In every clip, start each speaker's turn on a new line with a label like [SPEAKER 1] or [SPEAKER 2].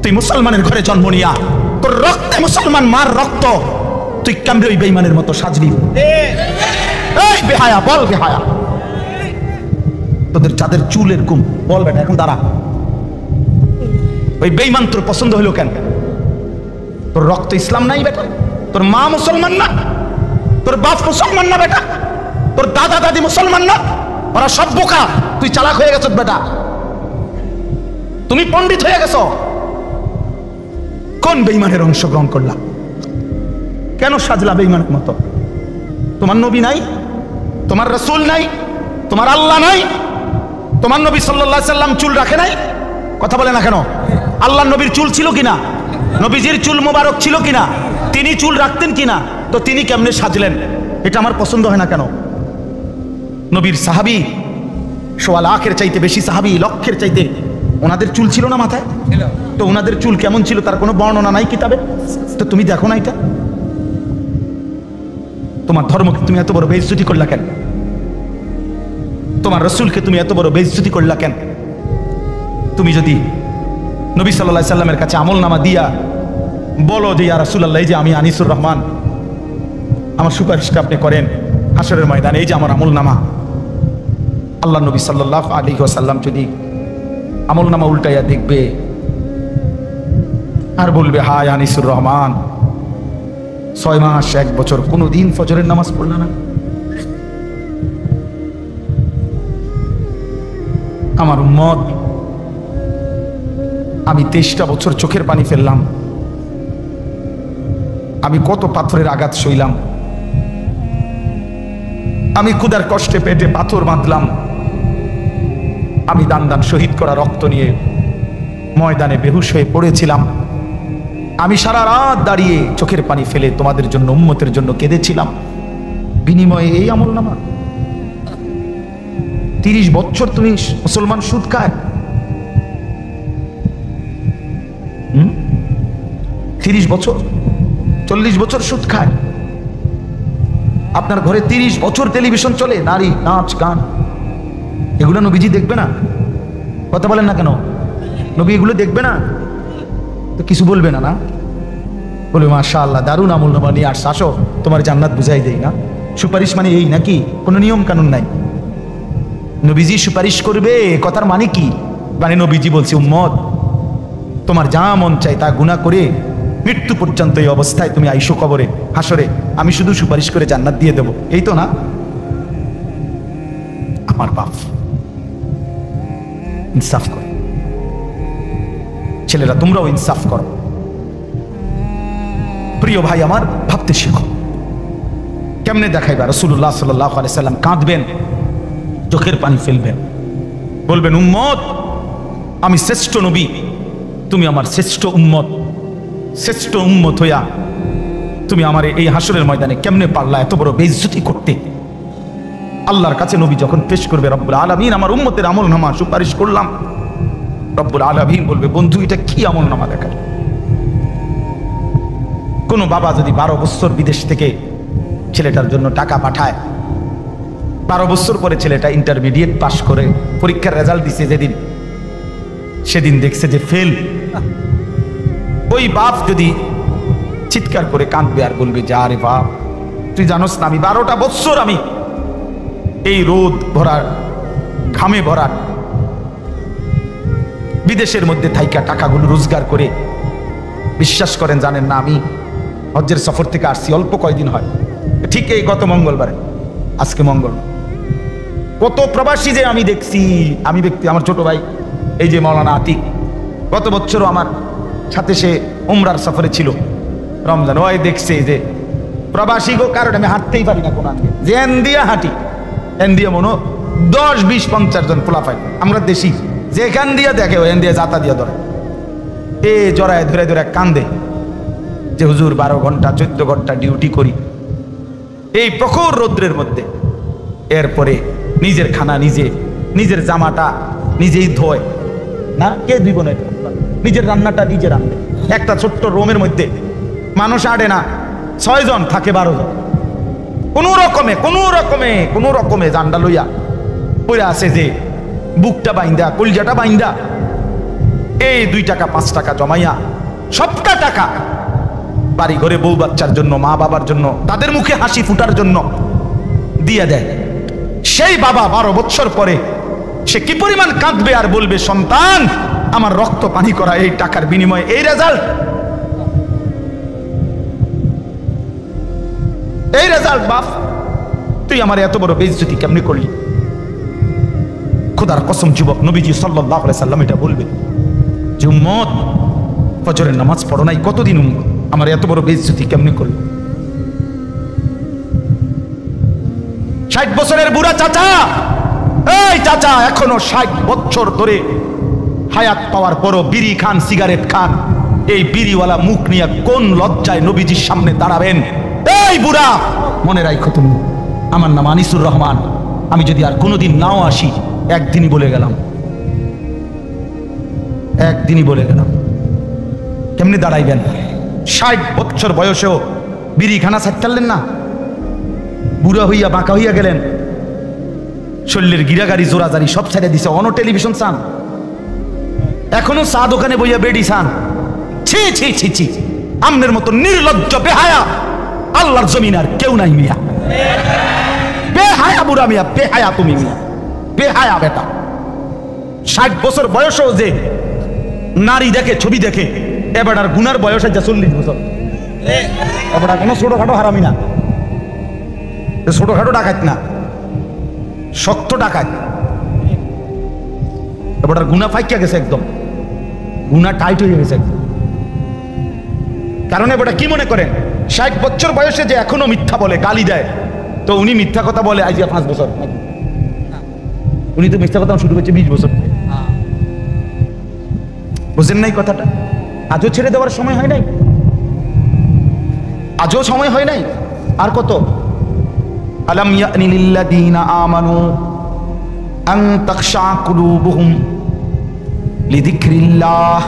[SPEAKER 1] তুই মুসলমানের ঘরে জন্ম নিয়া তোর রক্তে মুসলমান মার রক্ত, তুই কেমনে ওই বেঈমানের মতো সাজলি? এই বেহায়া, বল বেহায়া, তোদের যাদের চুল এরকম, বল বেটা এখন দাঁড়া, ওই বেঈমান তোর পছন্দ হলো কেন? তোর রক্ত ইসলাম নাই বেটা, তোর মা মুসলমান না, তোর বাপ মুসলমান না বেটা, তোর দাদা দাদি মুসলমান না, ওরা সব বোকা, তুই চালাক হয়ে গেছ বেটা, তুমি পণ্ডিত হয়ে গেছো। কোন বেঈমানের অংশগ্রহণ করলা? কেন সাজলা বেঈমানের মতো? তোমার নবী নাই, তোমার রাসূল নাই, তোমার আল্লাহ নাই, তোমার নবী সাল্লাল্লাহু আলাইহি সাল্লাম চুল রাখে নাই? কথা বলে না কেন? আল্লাহর নবীর চুল ছিল কিনা? নবীজির চুল মোবারক ছিল কিনা? তিনি চুল রাখতেন কিনা? তো তিনি কেমনে সাজলেন? এটা আমার পছন্দ হয় না কেন? নবীর সাহাবী সোয়া লাখের চাইতে বেশি সাহাবী, লক্ষের চাইতে, ওনাদের চুল ছিল না মাথায়? তো ওনাদের চুল কেমন ছিল তার কোনো বর্ণনা নাই কিতাবে? তো তুমি দেখো না এটা? তোমার ধর্মকে তুমি এত বড় বেইজ্জতি করলা কেন? তোমার রাসূলকে তুমি এত বড় বেইজ্জতি করলা কেন? তুমি যদি নবী সাল্লাল্লাহু আলাইহি সাল্লামের কাছে আমলনামা দিয়া বলো যে ইয়া রাসূলুল্লাহ, এই যে আমি আনিসুর রহমান, আমার সুপারিশটা আপনি করেন হাশরের ময়দানে, এই যে আমার আমলনামা। আল্লাহ নবী সাল্লাল্লাহু আলাইহি ওয়াসাল্লাম যদি আমলনামা উল্টাইয়া দেখবে আর বলবে, হায় আনিসুর রহমান, 6 মাস 1 বছর কোনোদিন ফজরের নামাজ পড়ল না, আমার উম্মত, আমি 23টা বছর চোখের পানি ফেললাম, আমি কত পাথরের আঘাত সইলাম, আমি ক্ষুধার কষ্টে পেটে পাথর বাঁধলাম, আমি দান দান শহীদ করা রক্ত নিয়ে ময়দানে বেহুশ হয়ে পড়েছিলাম, আমি সারা রাত দাঁড়িয়ে চোখের পানি ফেলে তোমাদের জন্য, উম্মতের জন্য কেঁদেছিলাম, বিনিময়ে এই আমলনামা? 30 বছর তুমি মুসলমান সুদ খায়, 30 বছর 40 বছর সুদ খায়, আপনার ঘরে 30 বছর টেলিভিশন চলে, নারী নাচ গান, এগুলো নবীজি দেখবে না? কথা বলেন না কেন? নবী এগুলো দেখবে না? তো কিছু বলবে না? না বলবে মাশাআল্লাহ দারুণ আমলনামা নিয়ে আসছে, আসো তোমার জান্নাত বুঝাই দেই না। সুপারিশ মানে এই নাকি? কোনো নিয়ম কানুন নাই। নবীজি সুপারিশ করবে কথার মানে কি? মানে নবীজি বলছে, উম্মত তোমার যা মন চাই তা গুনাহ করে মৃত্যু পর্যন্ত এই অবস্থায় তুমি আইসো কবরে, হাসরে, আমি শুধু সুপারিশ করে জান্নাত দিয়ে দেব, এই তো না? আমার বাপ ইনসাফ করো, ছেলেরা তোমরাও ইনসাফ করো। প্রিয় ভাই আমার, ভাবতে শিখো। কেমনে দেখাইবা? রাসূলুল্লাহ সাল্লাল্লাহু আলাইহি সাল্লাম কাঁদবেন, চোখের পানি ফেলবেন, বলবেন, উম্মত আমি শ্রেষ্ঠ নবী, তুমি আমার শ্রেষ্ঠ উম্মত, শ্রেষ্ঠ উম্মত হইয়া তুমি আমার এই হাসরের ময়দানে কেমনে পারলা এত বড় বেইজ্জতি করতে? আল্লাহর কাছে নবী যখন পেশ করবে, রব্বুল আলামিন আমার উম্মতের আমলনামা সুপারিশ করলাম, রব্বুল আলামিন বলবে, বন্ধু এটা কি আমলনামা দেখাল? কোন বাবা যদি 12 বছর বিদেশ থেকে ছেলেটার জন্য টাকা পাঠায়, 12 বছর পরে ছেলেটা ইন্টারমিডিয়েট পাশ করে পরীক্ষার রেজাল্ট দিছে, যেদিন সেদিন দেখছে যে ফেল, ওই বাপ যদি চিৎকার করে কাঁদবে আর বলবে যে, আরে বাপ তুই জানোস না আমি 12টা বছর আমি এই রোদ ভরা ঘামে ভরা বিদেশের মধ্যে থাইকা টাকাগুলো রোজগার করে, বিশ্বাস করেন জানেন না, আমি হজ্জের সফর থেকে আসছি, অল্প কয়দিন হয়, ঠিক এই গত মঙ্গলবারে, আজকে মঙ্গলবার, কত প্রবাসী যে আমি দেখছি, আমি ব্যক্তি, আমার ছোট ভাই এই যে মাওলানা আতিক, গত বছরও আমার সাথে সে উমরার সফরে ছিল, রমজান, ওই দেখছে যে প্রবাসী গো, কারণ আমি হাঁটতেই পারি না, কোন যে এন দিয়া হাঁটি, এন দিয়ে মনো 10, 20, 50 জন পোলাপাই, আমরা দেশি, যেখান দিয়ে দেখে এন দিয়ে যাতা দিয়া ধরে, এ জড়ায় ধরে ধরে কান্দে যে হুজুর 12 ঘন্টা 14 ঘন্টা ডিউটি করি এই প্রখর রৌদ্রের মধ্যে, এরপরে নিজের খানা নিজে, নিজের জামাটা নিজেই ধোয় না, কে দিব না, নিজের রান্নাটা নিজে রান্নে, একটা ছোট্ট রুমের মধ্যে মানুষ আড়ে না, 6 জন থাকে, 12 জন, কোন রকমে জান্ডা লইয়া পড়ে আছে, যে বুকটা বাইন্দা, কলজাটা বাইন্দা এই 2 টাকা 5 টাকা জমাইয়া সবটা টাকা বাড়ি ঘরে বউ বাচ্চার জন্য, মা বাবার জন্য, তাদের মুখে হাসি ফুটার জন্য দিয়ে দেয়। সেই বাবা 12 বছর পরে সে কি পরিমাণ কাঁদবে আর বলবে, সন্তান আমার রক্ত পানি করা এই টাকার বিনিময়ে এই রেজাল্ট, এই রেজাল্ট। বাপ তুই আমার এত বড় বেইজ্জতি কেমনে করলি? খোদার কসম যুবক, নবীজি সাল্লাল্লাহু আলাইহি সাল্লাম এটা বলবে যে উম্মত ফজরের নামাজ পড়ো নাই কতদিন, আমার এত বড় বেইজ্জতি কেমনে করলি? 60 বছরের বুড়া চাচা, এই চাচা এখনো 60 বছর ধরে হায়াত পাওয়ার পরও বিড়ি খান, সিগারেট খান। এই বিড়িওয়ালা মুখ নিয়ে কোন লজ্জায় নবীজির সামনে দাঁড়াবেন? এই বুড়া, মনে রাখো তুমি, আমার নাম আনিসুর রহমান, আমি যদি আর কোনোদিন নাও আসি, একদিনই বলে গেলাম, একদিনই বলে গেলাম। কেমনি দাঁড়াইবেন? 60 বছর বয়সেও বিড়ি খানা ছাড়তেন না, বুড়া হইয়া বাঁকা হইয়া গেলেন, শরীরের গিরাগাড়ি জোরাজারি সব ছেড়ে দিছে, অন টেলিভিশন চান, এখনো চা দোকানে বইয়া বেডি চান। ছি ছি ছি ছি, আমনের মতো নির্লজ্জ বেহায়া আল্লাহর জমিন আর কেউ নাই মিয়া। বেহায়া বুড়া মিয়া, বেহায়া তুমি মিয়া, বেহায়া বেটা। 60 বছর বয়সও যে নারী দেখে, ছবি দেখে, এবার আর গুনার বয়স আছে 40 বছর। এবার কোনো ছোটখাটো হারামি না, ছোটখাটো ডাকাত না, শক্ত ডাকাত। এবার আর গুনা ফাইকা গেছে, একদম গুনা টাইট হয়ে গেছে একদম। কারণ এবার কি মনে করেন, 60 বছর বয়সে যে এখনো মিথ্যা বলে, গালি দেয়, তো উনি মিথ্যা কথা বলে আজ 5 বছর, উনি তো মিথ্যা কথা শুরু করছে 20 বছর। বুঝেন নাই কথাটা? আজও ছেড়ে দেওয়ার সময় হয় নাই, আজও সময় হয় নাই। আর কত? আলাম ইয়ানি লিল্লাযীনা আমানু আন তাখশা কুলুবুহুম লিযিকরিল্লাহ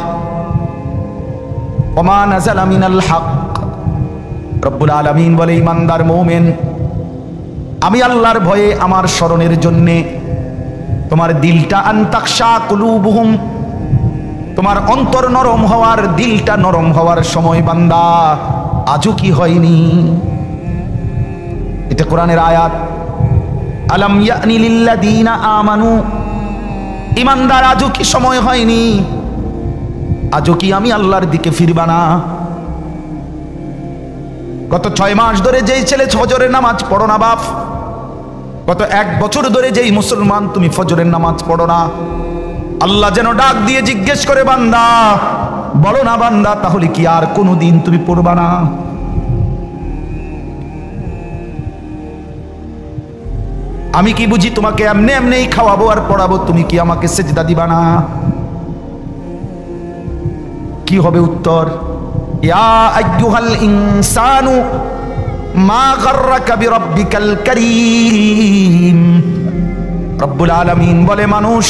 [SPEAKER 1] ওয়া মা নাযালা মিনাল হক। রব্বুল আলামিন বলে, ঈমানদার মুমিন, আমি আল্লাহর ভয়ে, আমার স্মরণের জন্য তোমার দিলটা, আন তাখশা কুলুবুহুম, তোমার অন্তর নরম হওয়ার, দিলটা নরম হওয়ার সময় বান্দা আজও কি হয়নি? এটা কোরআনের আয়াত। আলাম ইয়ানি লিল্লাযীনা আমানু, ঈমানদার আজও কি সময় হয়নি? আজও কি আমি আল্লাহর দিকে ফিরবা না? গত 6 মাস ধরে যেই ছেলে ফজরের নামাজ পড়ো না বাপ, গত 1 বছর ধরে যেই মুসলমান তুমি ফজরের নামাজ পড়ো না, আল্লাহ যেন ডাক দিয়ে জিজ্ঞেস করে, বান্দা বলো না বান্দা, তাহলে কি আর কোনোদিন তুমি পড়বা না? আমি কি বুঝি তোমাকে এমনি এমনিই খাওয়াবো আর পড়াবো, তুমি কি আমাকে সেজদা দিবা না? কি হবে উত্তর? ইয়া আইয়ুহাল ইনসানু মা গাররাকা বিরাব্বিকাল কারীম। রব্বুল আলামিন বলে, মানুষ,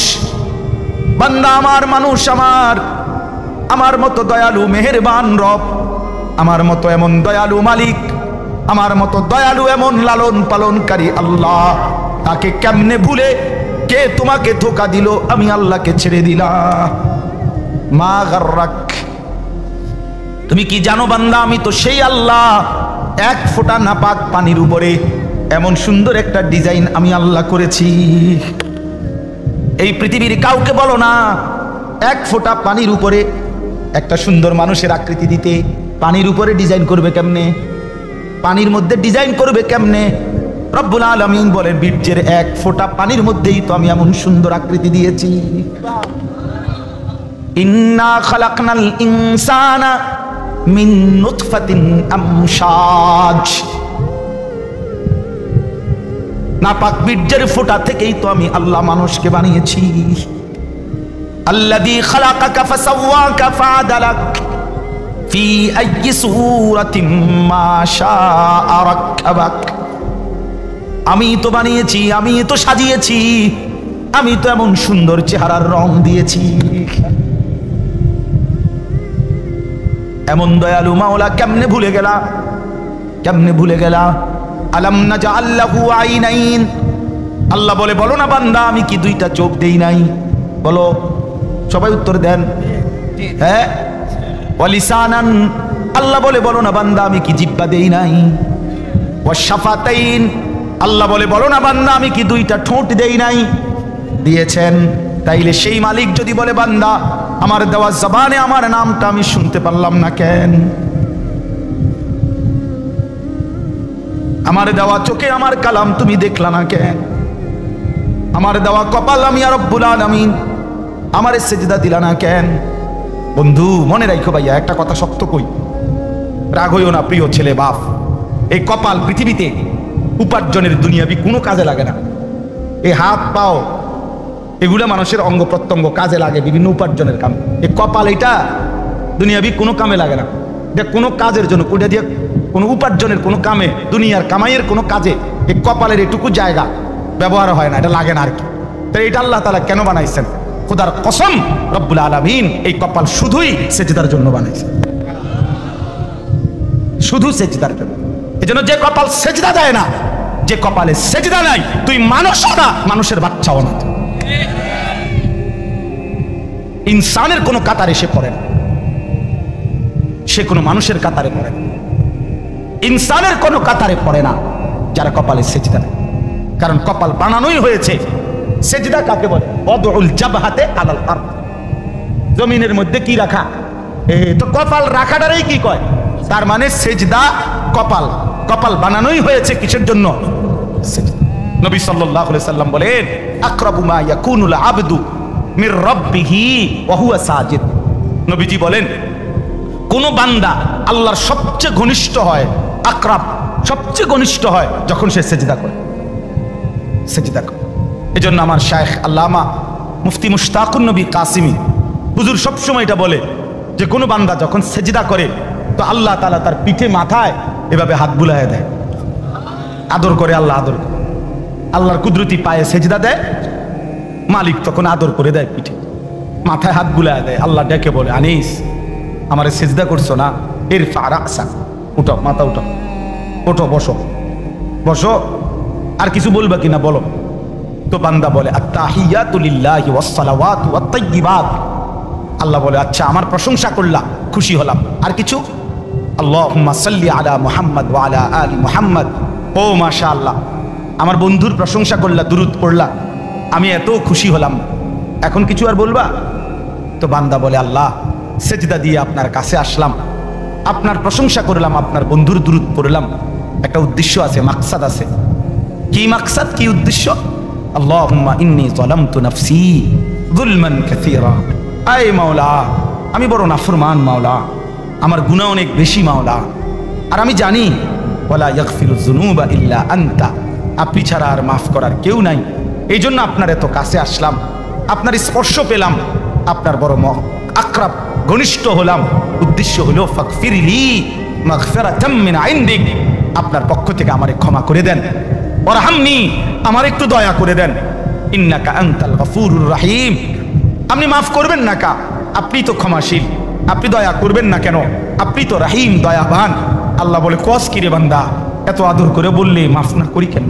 [SPEAKER 1] বান্দা আমার, মানুষ আমার, আমার মতো দয়ালু মেহেরবান রব, আমার মতো এমন দয়ালু মালিক, আমার মতো দয়ালু এমন লালন পালনকারী আল্লাহ, তাকে কেমনে ভুলে কে তোমাকে ধোঁকা দিল? আমি আল্লাহকে ছেড়ে দিলাম। মা গাররাক, তুমি কি জানো বান্দা, আমি তো সেই আল্লাহ, 1 ফোঁটা নাপাক পানির উপরে এমন সুন্দর একটা ডিজাইন আমি আল্লাহ করেছি। এই পৃথিবীর কাউকে বলো না 1 ফোঁটা পানির উপরে একটা সুন্দর মানুষের আকৃতি দিতে। পানির উপরে ডিজাইন করবে কেমনে? পানির মধ্যে ডিজাইন করবে কেমনে? রব্বুল আলামিন বলেন, বীর্যের 1 ফোঁটা পানির মধ্যেই তো আমি এমন সুন্দর আকৃতি দিয়েছি। ইন্না খালাকনাল ইনসানা মিন নুতফাতিন আমশাজ। নাপাক বীর্যের ফোঁটা থেকেই তো আমি আল্লাহ মানুষকে বানিয়েছি। আল্লাযী খালাকাকা ফাসাওয়াকা ফাআদালাক ফি আইয়ি সূরাতিন মা শাআ রাক্কাবাক। আমি তো বানিয়েছি, আমি তো সাজিয়েছি, আমি তো এমন সুন্দর চেহারার রং দিয়েছি। এমন দয়ালু মাওলা কেমনে ভুলে গেলা? কেমনে ভুলে গেলা? আলাম নাজআল লাহু আইনাইন। আল্লাহ বলে, বলো না বান্দা, আমি কি 2টা চোখ দেই নাই? বলো, সবাই উত্তর দেন। হ্যাঁ, ওয়ালিসানান, আল্লাহ বলে বলো না বান্দা আমি কি জিহ্বা দেই নাই? ওয়াশাফাতাইন, আল্লাহ বলে বলো না বান্দা আমি কি দুইটা ঠোঁট দেই নাই? দিয়েছেন। তাইলে সেই মালিক যদি বলে বান্দা আমার দেওয়া জবানে আমার নামটা আমি শুনতে পারলাম না কেন? আমার দেওয়া চোখে আমার কালাম তুমি দেখলা না কেন? আমার দেওয়া কপাল আমি আর রব্বুল আলামিন আমারে সেজদা দিলা না কেন? বন্ধু মনে রাখো ভাইয়া, একটা কথা শক্ত কই, রাগ হইও না প্রিয় ছেলে বাপ, এই কপাল পৃথিবীতে উপার্জনের দুনিয়াবি কোনো কাজে লাগে না। এই হাত পাও এগুলা মানুষের অঙ্গ প্রত্যঙ্গ কাজে লাগে বিভিন্ন উপার্জনের কাম। এই কপাল এটা দুনিয়াবি কোনো কামে লাগে না, এটা কোনো কাজের জন্য, কোটা দিয়ে কোনো উপার্জনের কোনো কামে, দুনিয়ার কামাইয়ের কোনো কাজে এই কপালের এটুকু জায়গা ব্যবহার হয় না, এটা লাগে না আর কি। তো এটা আল্লাহ তাআলা কেন বানাইছেন? খোদার কসম রব্বুল আলামিন এই কপাল শুধুই সেজদার জন্য বানাইছেন, শুধু সেজদার জন্য। এজন্য যে কপাল সেজদা দেয় না, যে কপালে সেজদা নাই, তুই মানুষও না, মানুষের বাচ্চাও না, ইনসানের কোনো কাতারে সে পড়ে না, সে কোনো মানুষের কাতারে পড়ে না, ইনসানের কোনো কাতারে পড়ে না যারা কপালে সেজদা নেয়। কারণ কপাল বানানোই হয়েছে, সেজদা কাকে বলে? ওয়াদউল জাবহাতে আলাল আরদ, জমিনের মধ্যে কি রাখা, তো কপাল রাখাটারই কি কয়? তার মানে সেজদা কপাল, কপাল বানানোই হয়েছে কিসের জন্য? সেজদা। নবী সাল্লাল্লাহু আলাইহি সাল্লাম বলেন আকরাবু মা ইয়াকুনুল আবদু মির রাব্বিহি ওয়া হুয়া সাজিদ। নবীজি বলেন কোন বান্দা আল্লাহর সবচেয়ে ঘনিষ্ঠ হয়, আকরাব সবচেয়ে ঘনিষ্ঠ হয় যখন সে সেজদা করে, সেজদা করে। এজন্য আমার শায়েখ আল্লামা মুফতি মুশতাকুন নবী কাসিমি হুজুর সবসময় এটা বলে যে কোনো বান্দা যখন সেজদা করে তো আল্লাহ তাআলা তার পিঠে মাথায় এভাবে হাত বুলায় দেয়, আদর করে। আল্লাহ আদর করে, আল্লাহর কুদরতি পায়ে সেজদা দেয়, মালিক তখন আদর করে দেয়, পিঠে মাথায় হাত বুলায় দেয়। আল্লাহ ডেকে বলে আনিস আমারে সেজদা করছো না, ইরফা রাসা, উঠো, মাথা উঠো, ওঠো, বসো, বসো, আর কিছু বলবা কিনা বলো। তো বান্দা বলে আত্তাহিয়াতু লিল্লাহি ওয়াস সালাওয়াতু ওয়াত তাইয়্যিবাত। আল্লাহ বলে আচ্ছা আমার প্রশংসা করলা, খুশি হলাম, আর কিছু? আল্লাহুম্মা সাল্লি আলা মুহাম্মদ ওয়া আলা আলি মুহাম্মদ। ও মাশাআল্লাহ, আমার বন্ধুর প্রশংসা করলা, দুরূদ পড়লা, আমি এত খুশি হলাম, এখন কিছু আর বলবা? তো বান্দা বলে আল্লাহ সেজদা দিয়ে আপনার কাছে আসলাম, আপনার প্রশংসা করলাম, আপনার বন্ধুর দুরূদ পড়লাম, একটা উদ্দেশ্য আছে, মাকসাদ আছে। কি মাকসাদ, কি উদ্দেশ্য? আল্লাহুম্মা ইন্নী যালামতু নাফসি যুলমান কাসীরা। আয় মাওলা আমি বড় নাফরমান মাওলা, আমার গুনাহ অনেক বেশি মাওলা, আর আমি জানি ওয়ালা ইয়াগফিরুয যুনুবা ইল্লা আনতা, আপনি ছাড়া আর মাফ করার কেউ নাই। এই জন্য আপনার এত কাছে আসলাম, আপনার স্পর্শ পেলাম, আপনার বড় আকরাব ঘনিষ্ঠ হলাম। উদ্দেশ্য হলো ফাগফিরলি মাগফিরাতাম মিন ইনদিক, আপনার পক্ষ থেকে আমারে ক্ষমা করে দেন, ওয়ারহামনি আমার একটু দয়া করে দেন, ইন্নাকা আনতাল গফুরুর রহিম, আপনি মাফ করবেন না কা, আপনি তো ক্ষমাশীল, আপনি দয়া করবেন না কেন, আপনি তো রহিম, দয়াবান। আল্লাহ বলে কস কিরে বান্দা, এত আদর করে বললে মাফ না করি কেন?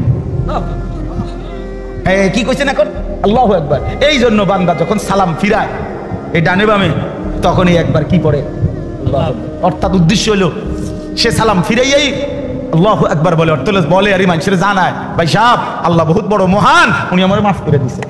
[SPEAKER 1] কি কইছেন এখন? আল্লাহু আকবার। এই জন্য বান্দা যখন সালাম ফিরায় এই ডানে বামে, তখনই একবার কি পড়ে, অর্থাৎ উদ্দেশ্য হলো সে সালাম ফিরাইয়াই আল্লাহু আকবার বলে, অর্থ বলে আর মানুষের জানায় ভাই সাহেব আল্লাহ বহুত বড় মহান, উনি আমার মাফ করে দিছে।